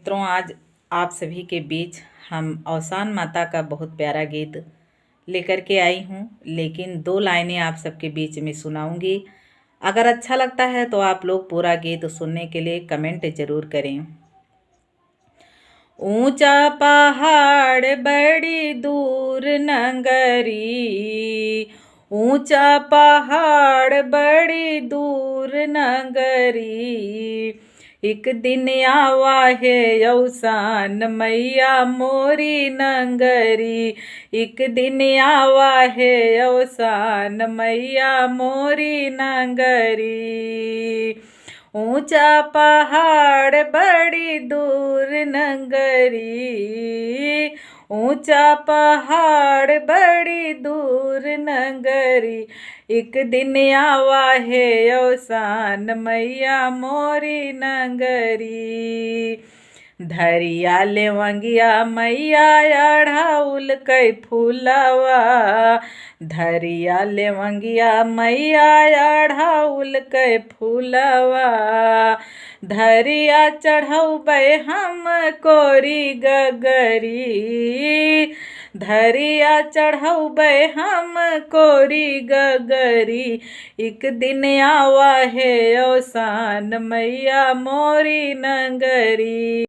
मित्रों, आज आप सभी के बीच हम औसान माता का बहुत प्यारा गीत लेकर के आई हूँ, लेकिन 2 लाइनें आप सबके बीच में सुनाऊंगी। अगर अच्छा लगता है तो आप लोग पूरा गीत सुनने के लिए कमेंट ज़रूर करें। ऊंचा पहाड़ बड़ी दूर नगरी, ऊंचा पहाड़ बड़ी दूर नगरी, एक दिन आवा है औसान मैया मोरी नगरी, एक दिन आवा है औसान मैया मोरी नगरी। ऊंचा पहाड़ बड़ी दूर नगरी, ऊंचा पहाड़ बड़ी दूर नगरी, एक दिन आवा है औसान मैया मोरी नगरी। धरिया लेवंगिया मैया अढ़ाउल कै फूलवा, धरिया लेवंगिया मैया अढ़ाउल कै फूलवा, धरिया चढ़ौबै हम कोरी गगरी, धरिया चढ़ौबै हम कोरी गगरी, एक दिन आवा है औसान मैया मोरी नगरी।